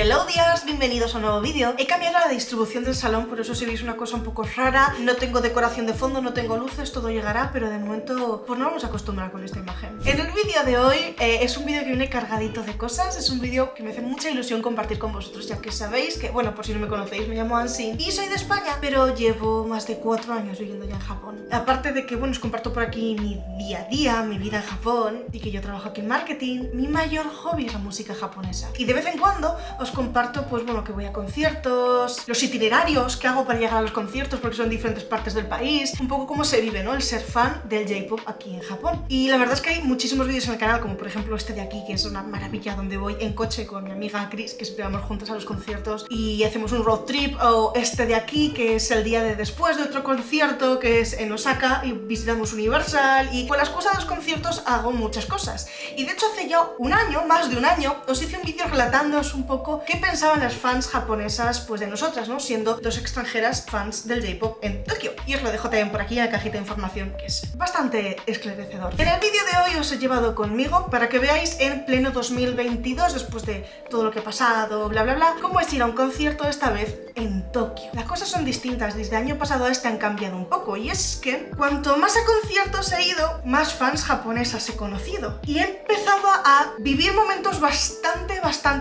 Hello días, bienvenidos a un nuevo vídeo. He cambiado la distribución del salón, por eso si veis una cosa un poco rara, no tengo decoración de fondo, no tengo luces, todo llegará, pero de momento pues no vamos a acostumbrar con esta imagen. En el vídeo de hoy es un vídeo que viene cargadito de cosas, es un vídeo que me hace mucha ilusión compartir con vosotros, ya que sabéis que, bueno, por si no me conocéis, me llamo Ansin y soy de España, pero llevo más de 4 años viviendo ya en Japón. Aparte de que, bueno, os comparto por aquí mi día a día, mi vida en Japón, y que yo trabajo aquí en marketing, mi mayor hobby es la música japonesa. Y de vez en cuando os comparto, pues bueno, que voy a conciertos, los itinerarios que hago para llegar a los conciertos, porque son en diferentes partes del país, un poco cómo se vive, ¿no? El ser fan del J-pop aquí en Japón. Y la verdad es que hay muchísimos vídeos en el canal, como por ejemplo este de aquí, que es una maravilla, donde voy en coche con mi amiga Chris, que siempre vamos juntas a los conciertos y hacemos un road trip, o este de aquí, que es el día de después de otro concierto, que es en Osaka, y visitamos Universal, y con la excusa de los conciertos hago muchas cosas. Y de hecho hace ya un año, más de un año, os hice un vídeo relatándoos un poco qué pensaban las fans japonesas pues de nosotras, ¿no? Siendo dos extranjeras fans del J-pop en Tokio. Y os lo dejo también por aquí en la cajita de información, que es bastante esclarecedor. En el vídeo de hoy os he llevado conmigo para que veáis en pleno 2022, después de todo lo que ha pasado, bla bla bla, cómo es ir a un concierto esta vez en Tokio. Las cosas son distintas, desde el año pasado a este han cambiado un poco, y es que cuanto más a conciertos he ido, más fans japonesas he conocido. Y he empezado a vivir momentos bastante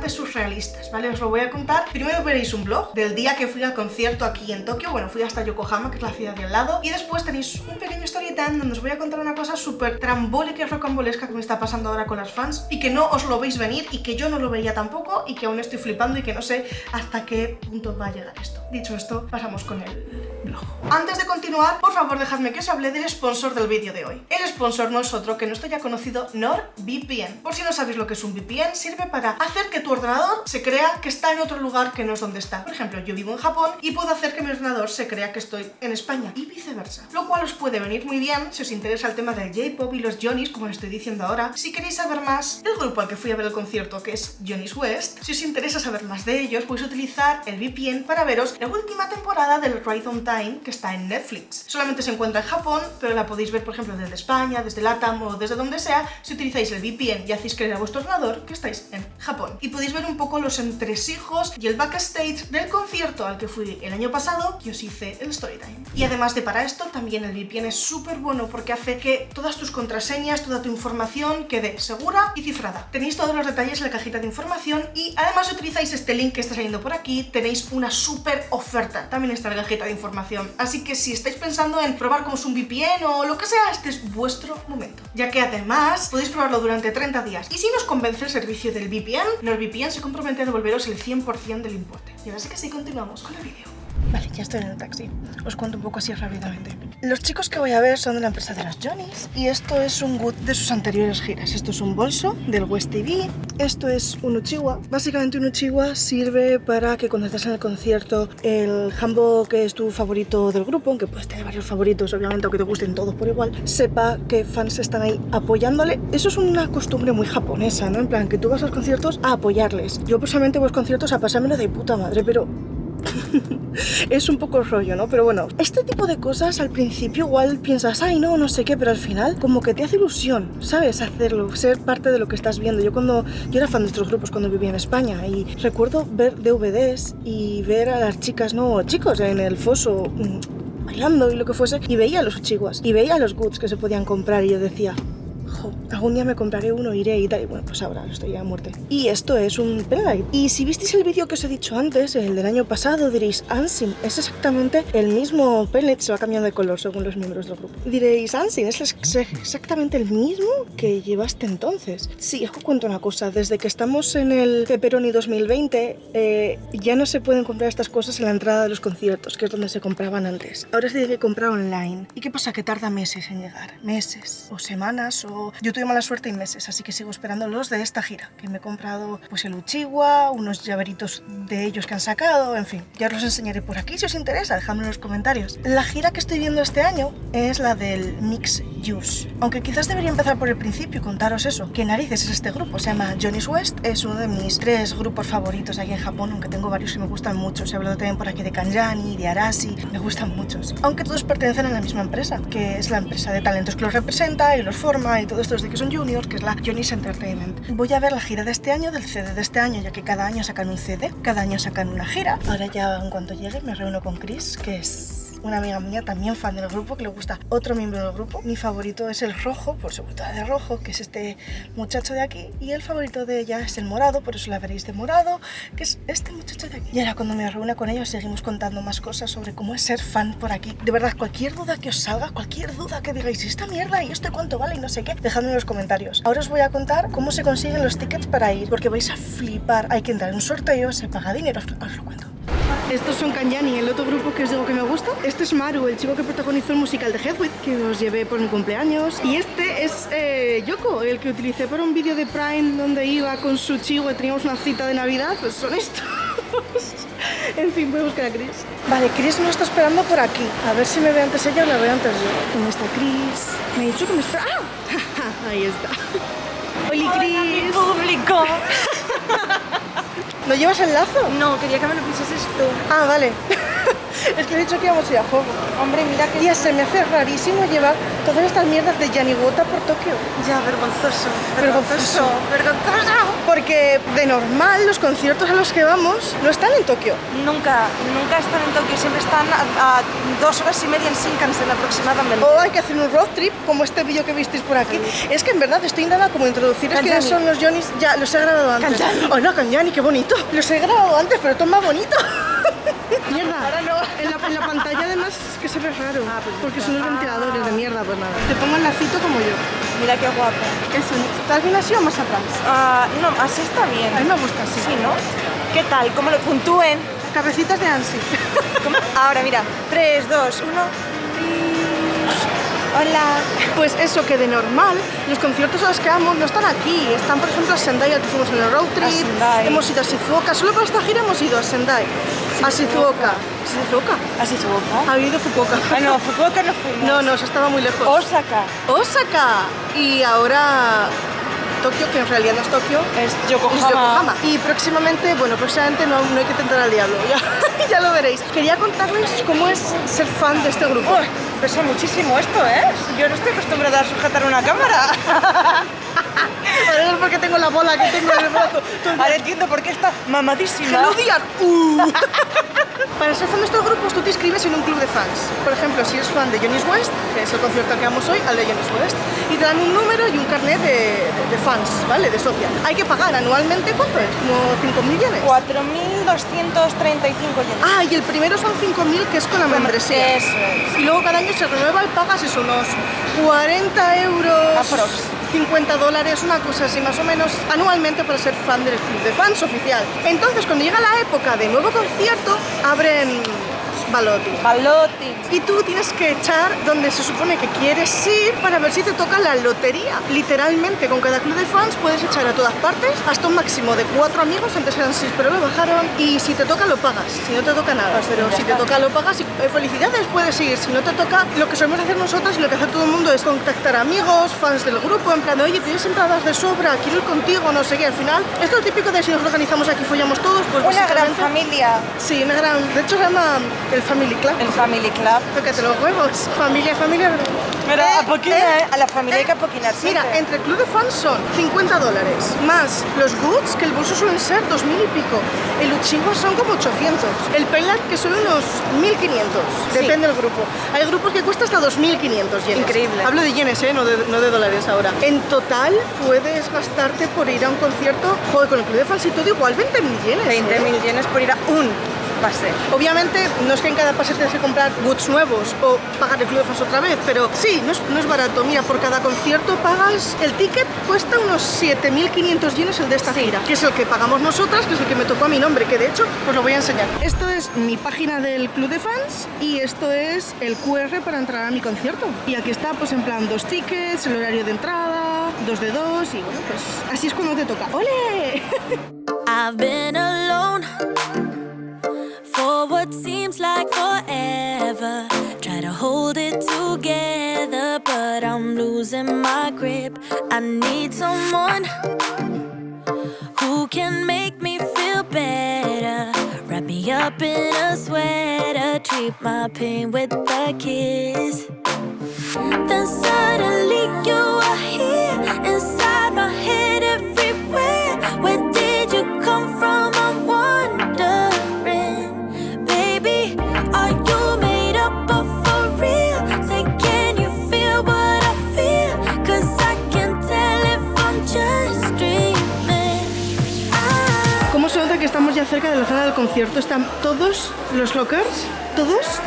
surrealistas, ¿vale? Os lo voy a contar. Primero veréis un vlog del día que fui al concierto aquí en Tokio, bueno, fui hasta Yokohama, que es la ciudad de al lado, y después tenéis un pequeño story time donde os voy a contar una cosa súper trambólica y rocambolesca que me está pasando ahora con las fans, y que no os lo veis venir, y que yo no lo veía tampoco, y que aún estoy flipando, y que no sé hasta qué punto va a llegar esto. Dicho esto, pasamos con el vlog. Antes de continuar, por favor, dejadme que os hable del sponsor del vídeo de hoy. El sponsor no es otro que nuestro ya conocido NordVPN. Por si no sabéis lo que es un VPN, sirve para hacer que tu ordenador se crea que está en otro lugar que no es donde está. Por ejemplo, yo vivo en Japón y puedo hacer que mi ordenador se crea que estoy en España y viceversa. Lo cual os puede venir muy bien si os interesa el tema del J-pop y los Johnnies, como os estoy diciendo ahora. Si queréis saber más del grupo al que fui a ver el concierto, que es Johnny's West, si os interesa saber más de ellos, podéis utilizar el VPN para veros la última temporada del Ride on Time, que está en Netflix. Solamente se encuentra en Japón, pero la podéis ver, por ejemplo, desde España, desde LATAM o desde donde sea, si utilizáis el VPN y hacéis creer a vuestro ordenador que estáis en Japón. Y podéis ver un poco los entresijos y el backstage del concierto al que fui el año pasado, y os hice el storytime. Y además de para esto, también el VPN es súper bueno porque hace que todas tus contraseñas, toda tu información quede segura y cifrada. Tenéis todos los detalles en la cajita de información, y además si utilizáis este link que está saliendo por aquí, tenéis una súper oferta. También está en la cajita de información. Así que si estáis pensando en probar cómo es un VPN o lo que sea, este es vuestro momento. Ya que además podéis probarlo durante 30 días. Y si nos convence el servicio del VPN, NordVPN se compromete a devolveros el 100% del importe. Y ahora sí que sí, continuamos con el vídeo. Vale, ya estoy en el taxi. Os cuento un poco así rápidamente. Los chicos que voy a ver son de la empresa de los Johnnies, y esto es un good de sus anteriores giras. Esto es un bolso del West TV. Esto es un uchiwa. Básicamente un uchiwa sirve para que cuando estás en el concierto, el hanbok que es tu favorito del grupo, aunque puedes tener varios favoritos, obviamente, aunque te gusten todos por igual, sepa que fans están ahí apoyándole. Eso es una costumbre muy japonesa, ¿no? En plan, que tú vas a los conciertos a apoyarles. Yo personalmente voy a los conciertos a pasármelo de puta madre, pero es un poco rollo, ¿no? Pero bueno, este tipo de cosas al principio igual piensas, ay no, no sé qué, pero al final como que te hace ilusión, ¿sabes? Hacerlo, ser parte de lo que estás viendo. Yo era fan de estos grupos cuando vivía en España, y recuerdo ver DVDs y ver a las chicas, no, chicos, en el foso bailando y lo que fuese, y veía los uchiwas y veía los goods que se podían comprar, y yo decía, algún día me compraré uno, iré y tal, y bueno, pues ahora estoy ya a muerte. Y esto es un penlight. Y si visteis el vídeo que os he dicho antes, el del año pasado, diréis, Ansin, es exactamente el mismo penlight, se va cambiando de color según los miembros del grupo. Diréis, Ansin, es exactamente el mismo que llevaste entonces. Sí, os cuento una cosa, desde que estamos en el Pepperoni 2020, ya no se pueden comprar estas cosas en la entrada de los conciertos, que es donde se compraban antes. Ahora se tiene que comprar online. ¿Y qué pasa? Que tarda meses en llegar, meses, o semanas, o... Yo tuve mala suerte y meses, así que sigo esperando los de esta gira, que me he comprado pues el uchiwa, unos llaveritos de ellos que han sacado, en fin, ya os los enseñaré por aquí si os interesa, dejadme en los comentarios. La gira que estoy viendo este año es la del Mix Juice. Aunque quizás debería empezar por el principio y contaros eso. ¿Qué narices es este grupo? Se llama Johnny's West. Es uno de mis 3 grupos favoritos aquí en Japón, aunque tengo varios que me gustan mucho. Se ha hablado también por aquí de Kanjani, de Arashi. Me gustan muchos. Aunque todos pertenecen a la misma empresa, que es la empresa de talentos que los representa y los forma y todo esto desde que son juniors, que es la Johnny's Entertainment. Voy a ver la gira de este año, del CD de este año, ya que cada año sacan un CD, cada año sacan una gira. Ahora ya en cuanto llegue me reúno con Chris, que es una amiga mía, también fan del grupo, que le gusta otro miembro del grupo. Mi favorito es el rojo, por su portada de rojo, que es este muchacho de aquí. Y el favorito de ella es el morado, por eso la veréis de morado, que es este muchacho de aquí. Y ahora cuando me reúna con ellos seguimos contando más cosas sobre cómo es ser fan por aquí. De verdad, cualquier duda que os salga, cualquier duda que digáis, esta mierda y esto cuánto vale y no sé qué, dejadme en los comentarios. Ahora os voy a contar cómo se consiguen los tickets para ir, porque vais a flipar. Hay que entrar en un sorteo, se paga dinero, os lo cuento. Estos son Kanjani, el otro grupo que os digo que me gusta. Este es Maru, el chico que protagonizó el musical de Headwith, que os llevé por mi cumpleaños. Y este es Yoko, el que utilicé para un vídeo de Prime donde iba con su chico y teníamos una cita de Navidad. Pues son estos. En fin, voy a buscar a Chris. Vale, Chris nos está esperando por aquí. A ver si me ve antes ella o la veo antes yo. ¿Dónde está Chris? Me ha dicho que me espera. ¡Ah! Ahí está. ¡Hola, Chris! ¡Público! ¿No llevas el lazo? No, quería que me lo pusieses tú. Ah, vale. Es que he dicho que íbamos a ir a juego. Hombre, mira que... Tía, se me hace rarísimo llevar todas estas mierdas de Yaniwota por Tokio. Ya, vergonzoso. Vergonzoso. Vergonzoso. Porque de normal los conciertos a los que vamos no están en Tokio. Nunca están en Tokio. Siempre están a 2 horas y media en Shinkansen aproximadamente. O hay que hacer un road trip, como este vídeo que visteis por aquí. Sí. Es que en verdad estoy intentando como introduciros quiénes son los Johnny's. Ya, los he grabado antes. Kanjani. Oh, no, Kanjani, qué bonito. Los he grabado antes, pero esto es más bonito. Mierda. Ahora no. En la pantalla además es que se ve raro. Pues porque son los ventiladores de mierda, pues nada. Te pongo el lacito como yo. Mira qué guapo. Eso. ¿Estás bien así o más atrás? No, así está bien. A mí me gusta así. Sí, ¿no? ¿Qué tal? ¿Cómo lo puntúen? Cabecitas de Ansi. Ahora, mira. 3, 2, 1... Hola. Pues eso, que de normal los conciertos a los que vamos no están aquí. Están, por ejemplo, a Sendai, al que fuimos en el road trip. Hemos ido a Shizuoka. Solo para esta gira hemos ido a Sendai. A Shizuoka. ¿Shizuoka? ¿A Shizuoka? Ha ido a Fukuoka. Ah, no, Fukuoka no fuimos. No, eso estaba muy lejos. Osaka. Osaka. Y ahora... Tokio, que en realidad no es Tokio, es Yokohama. Y próximamente no hay que tentar al diablo, ya lo veréis. Quería contarles cómo es ser fan de este grupo. Pesa muchísimo esto, ¿eh? Yo no estoy acostumbrada a sujetar una cámara. Ahora es porque tengo la bola que tengo en el brazo. Ahora entiendo por qué está mamadísima. ¡Hello, Diar! Para ser fan de estos grupos tú te inscribes en un club de fans. Por ejemplo, si eres fan de Johnny's West, que es el concierto al que vamos hoy, al de Johnny's West, y te dan un número y un carnet de fans, ¿vale? De social. Hay que pagar anualmente, ¿cuánto es? ¿Como 5.000 yenes? 4.235 yenes. Ah, y el primero son 5.000, que es con la membresía. Eso es. Y luego cada año se renueva y pagas eso, unos 40 euros. Aprox. $50, una cosa así más o menos anualmente para ser fan del club de fans oficial. Entonces cuando llega la época de nuevo concierto abren balloting. Y tú tienes que echar donde se supone que quieres ir para ver si te toca la lotería. Literalmente con cada club de fans puedes echar a todas partes hasta un máximo de 4 amigos, antes eran 6 pero lo bajaron, y si te toca lo pagas, si no te toca nada, pero si te toca lo pagas y felicidades, puedes seguir. Si no te toca, lo que solemos hacer nosotros y lo que hace todo el mundo es contactar amigos, fans del grupo, en plan, oye, tienes entradas de sobra, quiero ir contigo, no sé qué. Al final, esto es lo típico de si nos organizamos aquí follamos todos, pues una gran familia. Sí, una gran, de hecho se llama el Family Club. El Family Club. Tócate los huevos. Familia. Pero a la familia hay que apoquinarse. Mira, entre el club de fans son $50, más los goods, que el bolso suelen ser 2.000 y pico. El Uchiwa son como 800. El Paylat, que son unos 1.500. Depende del grupo. Hay grupos que cuesta hasta 2.500 yenes. Increíble. Hablo de yenes, no de dólares ahora. En total puedes gastarte por ir a un concierto, joder, con el club de fans y todo igual 20.000 yenes. 20.000 yenes por ir a un pase. Obviamente no es que en cada pase tengas que comprar goods nuevos o pagar el club de fans otra vez, pero sí, no es barato. Mira, por cada concierto pagas, el ticket cuesta unos 7.500 yenes el de esta gira, que es el que pagamos nosotras, que es el que me tocó a mi nombre, que de hecho os lo voy a enseñar. Esto es mi página del club de fans y esto es el QR para entrar a mi concierto. Y aquí está, pues en plan 2 tickets, el horario de entrada, 2 de 2 y bueno, pues así es cuando te toca. ¡Ole! I've been alone for what seems like forever. Try to hold it together, but I'm losing my grip. I need someone who can make me feel better. Wrap me up in a sweater, treat my pain with a kiss. Then suddenly you are here, inside my head everywhere. Where did you come from? I'm wondering, baby, are you made up of for real? Say, can you feel what I feel? 'Cause I can tell if I'm just dreaming. ¿Cómo se nota que estamos ya cerca de la sala del concierto? Están todos los lockers, todos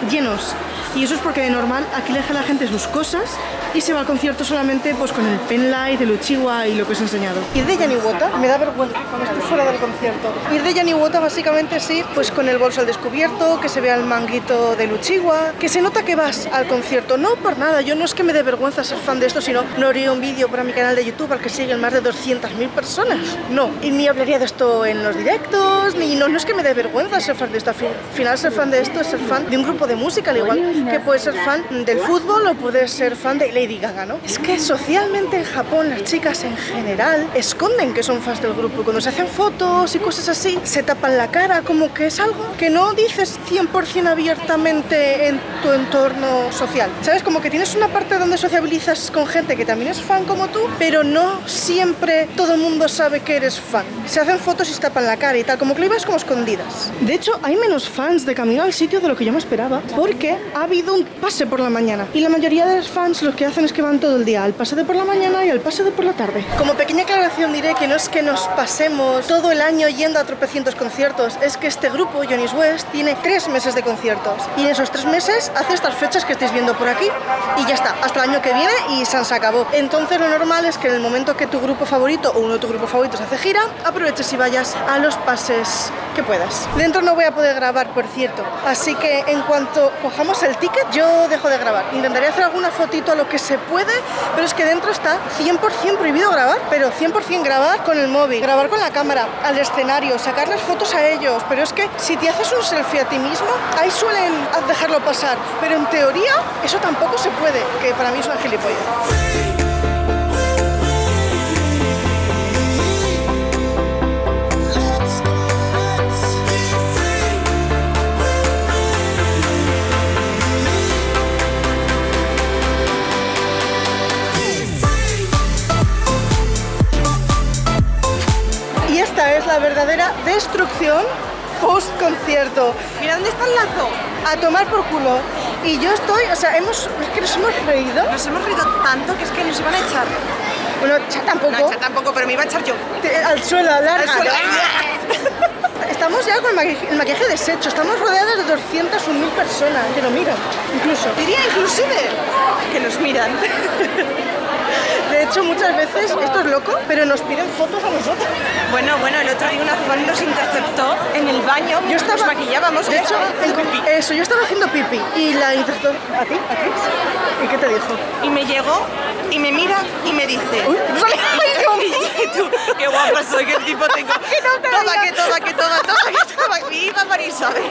llenos. Y eso es porque de normal aquí deja la gente sus cosas y se va al concierto solamente pues con el penlight, el Uchiwa y lo que os he enseñado. Ir de Yaniwota me da vergüenza cuando estoy fuera del concierto. Ir de Yaniwota básicamente es ir pues con el bolso al descubierto, que se vea el manguito del Uchiwa, que se nota que vas al concierto. No por nada, yo no es que me dé vergüenza ser fan de esto, sino no haría un vídeo para mi canal de YouTube al que siguen más de 200.000 personas. No, y ni hablaría de esto en los directos, ni no es que me dé vergüenza ser fan de esto. Al final ser fan de esto es ser fan de un grupo de música, al igual que puedes ser fan del fútbol o puedes ser fan de Lady Gaga, ¿no? Es que socialmente en Japón las chicas en general esconden que son fans del grupo y cuando se hacen fotos y cosas así se tapan la cara, como que es algo que no dices 100% abiertamente en tu entorno social, ¿sabes? Como que tienes una parte donde sociabilizas con gente que también es fan como tú, pero no siempre todo el mundo sabe que eres fan. Se hacen fotos y se tapan la cara y tal, como que lo ibas como escondidas. De hecho, hay menos fans de camino al sitio de lo que yo me esperaba, porque ha habido un pase por la mañana y la mayoría de los fans lo que hacen es que van todo el día al pase de por la mañana y al pase de por la tarde. Como pequeña aclaración diré que no es que nos pasemos todo el año yendo a tropecientos conciertos, es que este grupo, Johnny's West, tiene 3 meses de conciertos y en esos 3 meses hace estas fechas que estáis viendo por aquí y ya está, hasta el año que viene y se acabó. Entonces lo normal es que en el momento que tu grupo favorito o uno de tus grupos favoritos hace gira, aproveches y vayas a los pases que puedas. Dentro no voy a poder grabar, por cierto, así que en cuanto cojamos el ticket yo dejo de grabar. Intentaré hacer alguna fotito a lo que se puede, pero es que dentro está 100% prohibido grabar, pero 100% grabar con el móvil, grabar con la cámara, al escenario, sacar las fotos a ellos, pero es que si te haces un selfie a ti mismo, ahí suelen dejarlo pasar, pero en teoría eso tampoco se puede, que para mí es una gilipollas. Esta es la verdadera destrucción post-concierto. Mira, ¿dónde está el lazo? A tomar por culo. Y yo estoy, o sea, es que nos hemos reído. Nos hemos reído tanto que es que nos iban a echar. Bueno, tampoco. No, echar tampoco, pero me iba a echar yo. Al suelo, al largo. Al suelo. Estamos ya con el maquillaje deshecho. Estamos rodeadas de 201.000 personas que nos miran, incluso. Diría inclusive que nos miran. De hecho, muchas veces, esto es loco, pero nos piden fotos a nosotros. Bueno, el otro día una fan nos interceptó en el baño. Yo estaba, nos maquillábamos. De hecho, eso, yo estaba haciendo pipí y la interceptó. ¿A ti? ¿Y qué te dijo? Y me llegó y me mira y me dice... Uy, no sale. Y tú, qué guapa soy, qué tipo tengo. Que toma. Mi hija María Isabel.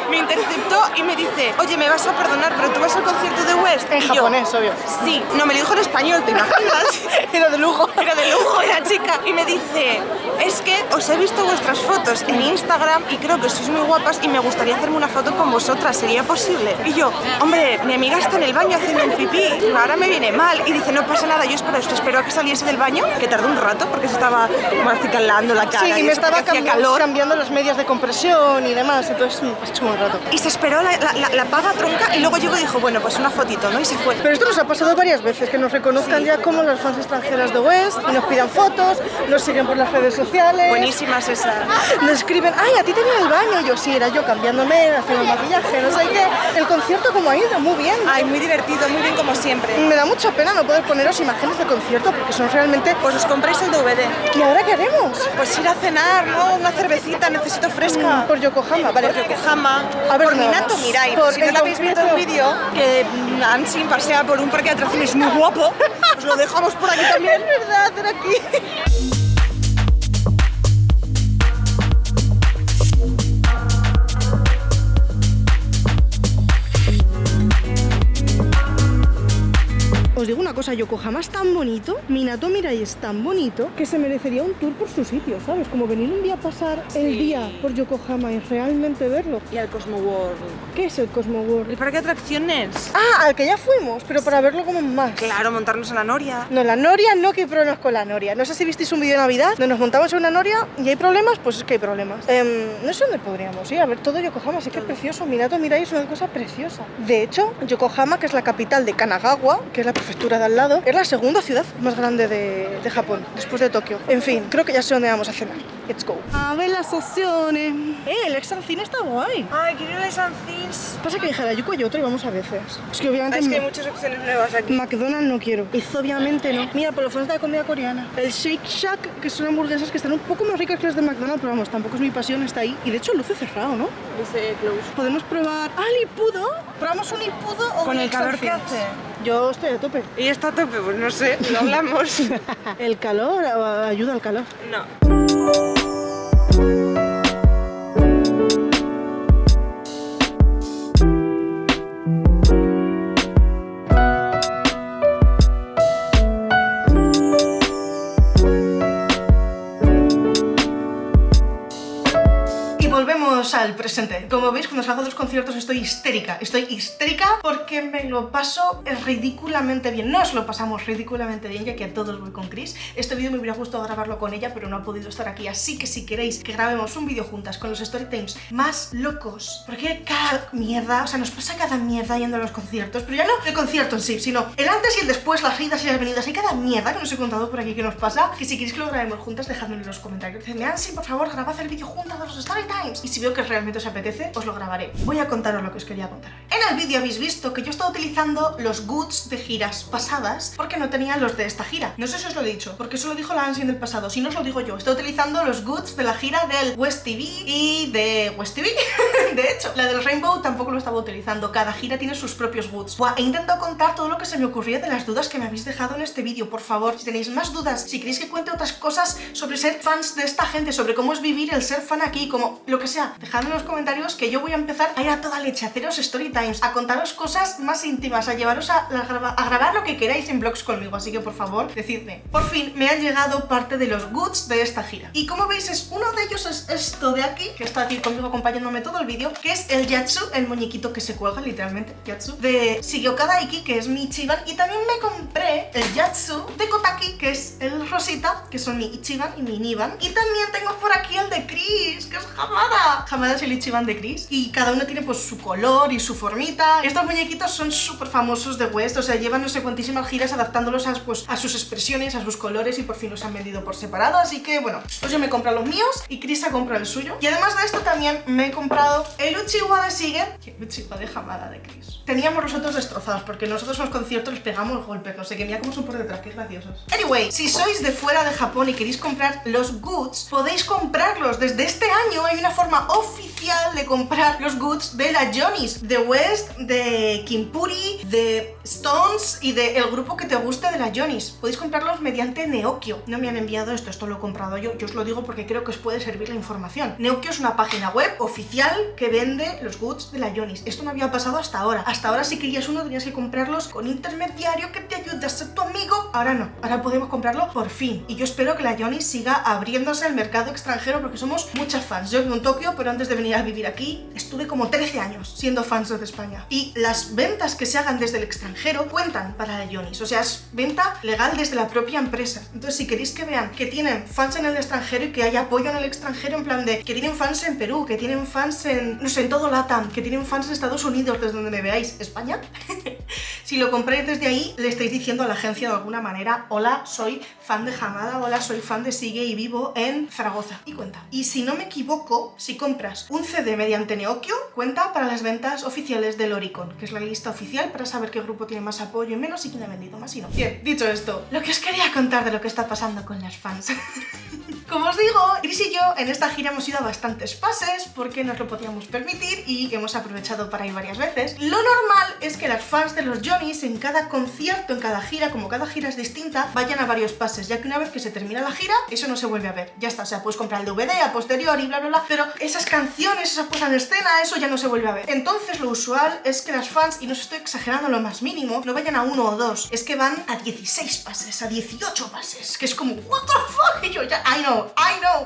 Me interceptó y me dice, oye, me vas a perdonar, pero tú vas al concierto de West. En japonés, obvio. Sí, no, me lo dijo en español, ¿te imaginas? Era de lujo. Era de lujo la chica. Y me dice, es que os he visto vuestras fotos en Instagram y creo que sois muy guapas y me gustaría hacerme una foto con vosotras, ¿sería posible? Y yo, hombre, mi amiga está en el baño haciendo un pipí, ahora me viene mal. Y dice, no pasa nada, yo espero a que saliese del baño, que tardó un rato porque se estaba acicalando la cara. Sí, y me estaba cambiando las medias de compresión y demás, entonces me pasó un rato. Y se esperó la paga tronca y luego llegó y dijo, bueno, pues una fotito, ¿no? Y se fue. Pero esto nos ha pasado varias veces, que nos reconozcan ya como las fans extranjeras de West y nos pidan fotos, nos siguen por las redes sociales. Buenísimas esas. Nos escriben, ay, a ti te vi en el baño. Yo sí, era yo cambiándome, haciendo el maquillaje, no sé qué. El concierto como ha ido, muy bien. Ay, muy divertido, muy bien como siempre. Me da mucha pena no poder poneros imágenes del concierto porque son realmente... Pues os compréis el DVD. ¿Y ahora qué haremos? Pues ir a cenar, ¿no? Una cervecita, necesito fresca. Por Yokohama, vale. Por Yokohama. A ver, por Minato Mirai. Si no lo habéis visto en vídeo, que Anshin pasea por un parque de atracciones muy guapo, os lo dejamos por aquí también. Es verdad, era aquí. cosa, Yokohama es tan bonito, Minato Mirai es tan bonito, que se merecería un tour por su sitio, ¿sabes? Como venir un día a pasar el día por Yokohama y realmente verlo. Y al Cosmo World. ¿Qué es el Cosmo World? El parque de atracciones. Ah, al que ya fuimos, pero para verlo como más. Claro, montarnos en la noria. No, la noria no, que hay problemas con la noria. No sé si visteis un vídeo de Navidad donde nos montamos en una noria y hay problemas, pues es que hay problemas. No sé dónde podríamos ir a ver todo Yokohama, sí que es precioso. Minato Mirai es una cosa preciosa. De hecho, Yokohama, que es la capital de Kanagawa, que es la prefectura de al lado, es la segunda ciudad más grande de Japón, después de Tokio. En fin, creo que ya sé dónde vamos a cenar. Let's go. A ver las opciones. El Extra Cine está guay. Ay, quiero ir a San Cins. Pasa que en Harajuku hay otro y vamos a veces. Es que obviamente... Es que hay muchas opciones nuevas aquí. McDonald's no quiero. Es obviamente no. Mira, por lo fans de la comida coreana. El Shake Shack, que son hamburguesas que están un poco más ricas que las de McDonald's, pero vamos, tampoco es mi pasión, está ahí. Y de hecho luce cerrado, ¿no? Dice close. Podemos probar... ¡Ah, el Ippudo! ¿Probamos un Ippudo o ¿Con un el Extra calor que Cines? hace? Yo estoy a tope. ¿Y está a tope? Pues no sé, lo hablamos. El calor ayuda al calor. No. Volvemos al presente. Como veis, cuando salgo de los conciertos estoy histérica. Estoy histérica porque me lo paso ridículamente bien. Nos lo pasamos ridículamente bien, ya que a todos voy con Chris. Este vídeo me hubiera gustado grabarlo con ella, pero no ha podido estar aquí. Así que si queréis que grabemos un vídeo juntas con los story times más locos, porque cada mierda, o sea, nos pasa cada mierda yendo a los conciertos, pero ya no el concierto en sí, sino el antes y el después, las idas y las venidas, y cada mierda que nos he contado por aquí que nos pasa, que si queréis que lo grabemos juntas, dejadmelo en los comentarios. Decidme, Ansi, por favor, grabad el vídeo juntas de los story times. Y si veo que realmente os apetece, os lo grabaré. Voy a contaros lo que os quería contar. En el vídeo habéis visto que yo estaba utilizando los goods de giras pasadas porque no tenía los de esta gira. No sé si os lo he dicho, porque eso lo dijo la Ansi en el pasado. Si no os lo digo yo, estoy utilizando los goods de la gira del West TV y de West TV. De hecho, la del Rainbow tampoco lo estaba utilizando. Cada gira tiene sus propios goods. He intentado contar todo lo que se me ocurría de las dudas que me habéis dejado en este vídeo. Por favor, si tenéis más dudas, si queréis que cuente otras cosas sobre ser fans de esta gente, sobre cómo es vivir el ser fan aquí, como lo que sea, dejadme en los comentarios, que yo voy a empezar a ir a toda leche, a haceros story times, a contaros cosas más íntimas, a llevaros a grabar lo que queráis en vlogs conmigo, así que por favor, decidme. Por fin me han llegado parte de los goods de esta gira. Y como veis, uno de ellos es esto de aquí, que está aquí conmigo acompañándome todo el vídeo, que es el Yatsu, el muñequito que se cuelga, literalmente, Yatsu, de Shigeo Daiki, que es mi Ichiban, y también me compré el Yatsu de Kotaki, que es el Rosita, que son mi Ichiban y mi Niban, y también tengo por aquí el de Chris, que es Hamada. Hamada es el Ichiban de Chris, y cada uno tiene pues su color y su formita. Estos muñequitos son súper famosos de West, o sea, llevan no sé cuantísimas giras adaptándolos a sus expresiones, a sus colores, y por fin los han vendido por separado, así que bueno, pues yo me he comprado los míos y Chris ha comprado el suyo. Y además de esto también me he comprado el Uchiwa de Shigen, que Uchiwa de Hamada de Chris. Teníamos los otros destrozados, porque nosotros en los conciertos les pegamos golpes, no sé, que mira cómo son por detrás, que graciosos. Anyway, si sois de fuera de Japón y queréis comprar los goods, podéis comprarlos. Desde este año hay una forma oficial de comprar los goods de la Johnny's, de West, de Kimpuri, de Stones y del grupo que te guste de la Johnny's. Podéis comprarlos mediante Neokyo. No me han enviado esto lo he comprado yo os lo digo porque creo que os puede servir la información. Neokyo es una página web oficial que vende los goods de la Johnny's. Esto no había pasado hasta ahora. Hasta ahora si querías uno tenías que comprarlos con intermediario que te ayude a ser tu amigo. Ahora no, ahora podemos comprarlo por fin. Y yo espero que la Johnny's siga abriéndose al mercado extranjero porque somos muchas fans. Yo vivo en Tokio, pero antes de venir a vivir aquí estuve como 13 años siendo fans de España. Y las ventas que se hagan desde el extranjero cuentan para la Johnny's. O sea, es venta legal desde la propia empresa. Entonces, si queréis que vean que tienen fans en el extranjero y que haya apoyo en el extranjero, en plan de que tienen fans en Perú, que tienen fans en, no sé, en todo LATAM, que tienen fans en Estados Unidos, desde donde me veáis, España. Si lo compráis desde ahí, le estáis diciendo a la agencia de alguna manera: hola, soy fan de Hamada, hola, soy fan de Sigue y vivo en Zaragoza. Y cuenta. Y si no me equivoco, si compras un CD mediante Neokyo, cuenta para las ventas oficiales del Oricon, que es la lista oficial para saber qué grupo tiene más apoyo y menos y quién ha vendido más y no. Bien, dicho esto, lo que os quería contar de lo que está pasando con las fans. Como os digo, Chris y yo en esta gira hemos ido a bastantes pases porque nos lo podíamos permitir y hemos aprovechado para ir varias veces. Lo normal es que las fans de los Johnnies en cada concierto, en cada gira, como cada gira es distinta, vayan a varios pases, ya que una vez que se termina la gira, eso no se vuelve a ver. Ya está, o sea, puedes comprar el DVD a posteriori, bla, bla, bla, pero esas canciones, esa puesta en escena, eso ya no se vuelve a ver. Entonces lo usual es que las fans, y no os estoy exagerando lo más mínimo, no vayan a 1 o 2, es que van a 16 pases, a 18 pases, que es como, what the fuck, y yo ya, I know.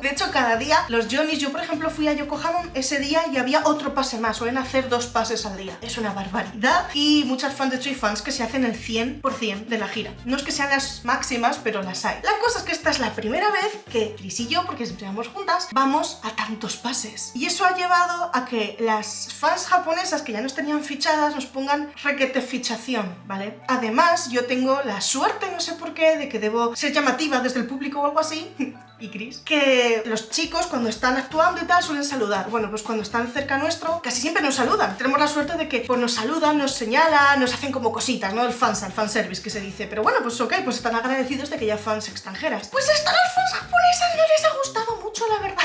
De hecho, cada día, los Johnnies, yo por ejemplo fui a Yokohama ese día y había otro pase más, suelen hacer 2 pases al día. Es una barbaridad y muchas fans de Tree fans que se hacen el 100% de la gira. No es que sean las máximas, pero las hay. La cosa es que esta es la primera vez que Chris y yo, porque siempre vamos juntas, vamos a tantos pases. Y eso ha llevado a que las fans japonesas que ya nos tenían fichadas nos pongan requete fichación, ¿vale? Además, yo tengo la suerte, no sé por qué, de que debo ser llamativa desde el público o algo así, y Chris, que los chicos cuando están actuando y tal suelen saludar. Bueno, pues cuando están cerca nuestro, casi siempre nos saludan. Tenemos la suerte de que pues nos saludan, nos señalan, nos hacen como cositas, ¿no? El fanservice que se dice. Pero bueno, pues ok, pues están agradecidos de que haya fans extranjeras. Pues esto a las fans japonesas no les ha gustado mucho, la verdad.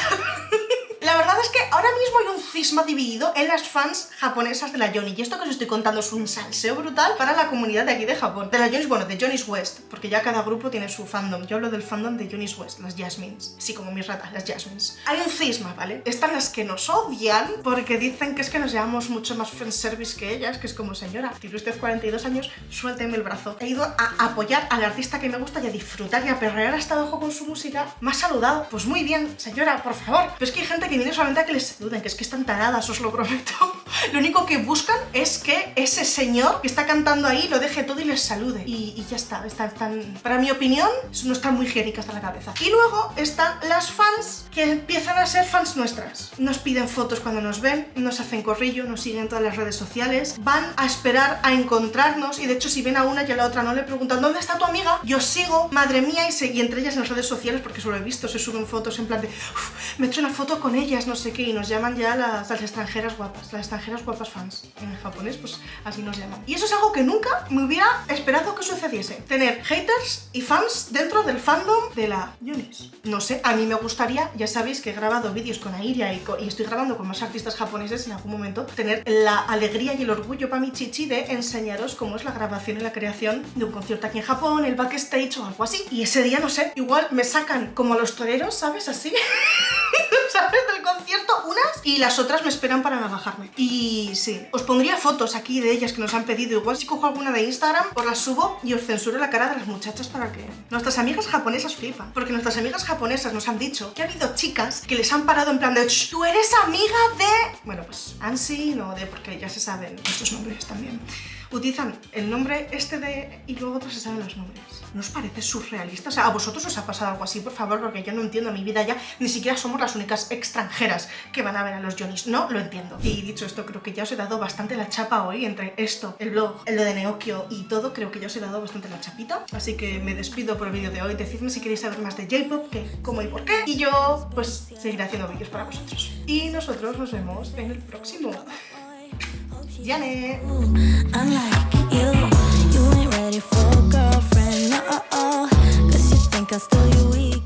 La verdad es que ahora mismo hay un cisma dividido en las fans japonesas de la Johnny. Y esto que os estoy contando es un salseo brutal para la comunidad de aquí de Japón. De la Johnny's, bueno, de Johnny's West, porque ya cada grupo tiene su fandom. Yo hablo del fandom de Johnny's West, las Jasmines. Sí, como mis ratas, las Jasmines. Hay un cisma, ¿vale? Están las que nos odian porque dicen que es que nos llevamos mucho más fanservice que ellas, que es como, señora, tiene usted 42 años, suélteme el brazo. He ido a apoyar al artista que me gusta y a disfrutar y a perrear hasta abajo con su música. ¿Me ha saludado? Pues muy bien, señora, por favor. Pero es que hay gente que viene solamente a que les saluden, que es que están taradas, os lo prometo. Lo único que buscan es que ese señor que está cantando ahí lo deje todo y les salude. Y ya está, para mi opinión, no están muy higiénicas de la cabeza. Y luego están las fans que empiezan a ser fans nuestras. Nos piden fotos cuando nos ven, nos hacen corrillo, nos siguen en todas las redes sociales, van a esperar a encontrarnos y de hecho si ven a una y a la otra no le preguntan ¿dónde está tu amiga? Yo sigo, madre mía, y entre ellas en las redes sociales, porque eso lo he visto, se suben fotos en plan de me he hecho una foto con ellas, no sé qué, y nos llaman ya las extranjeras guapas, las extranjeras guapas fans. En japonés, pues así nos llaman. Y eso es algo que nunca me hubiera esperado que sucediese. Tener haters y fans dentro del fandom de la Johnny's. No sé, a mí me gustaría, ya sabéis que he grabado vídeos con Airia y estoy grabando con más artistas japoneses en algún momento, tener la alegría y el orgullo para mi chichi de enseñaros cómo es la grabación y la creación de un concierto aquí en Japón, el backstage o algo así. Y ese día, no sé, igual me sacan como a los toreros, ¿sabes? Así. ¿Sabes? Del concierto unas y las otras me esperan para bajarme. Y sí, os pondría fotos aquí de ellas que nos han pedido. Igual si cojo alguna de Instagram, os las subo y os censuro la cara de las muchachas para que nuestras amigas japonesas flipan. Porque nuestras amigas japonesas nos han dicho que ha habido chicas que les han parado en plan de tú eres amiga de... Bueno, pues Ansi, no de... porque ya se saben nuestros nombres también. Utilizan el nombre este de... y luego otros se saben los nombres. ¿No os parece surrealista? O sea, ¿a vosotros os ha pasado algo así, por favor? Porque yo no entiendo mi vida ya. Ni siquiera somos las únicas extranjeras que van a ver a los Johnnies. No lo entiendo. Y dicho esto, creo que ya os he dado bastante la chapa hoy. Entre esto, el blog, el de Neokyo y todo, creo que ya os he dado bastante la chapita. Así que me despido por el vídeo de hoy. Decidme si queréis saber más de J-pop, qué, cómo y por qué. Y yo, pues, seguiré haciendo vídeos para vosotros. Y nosotros nos vemos en el próximo. Yane. Unlike you ain't ready for a girlfriend, no, 'cause you think I'll steal you.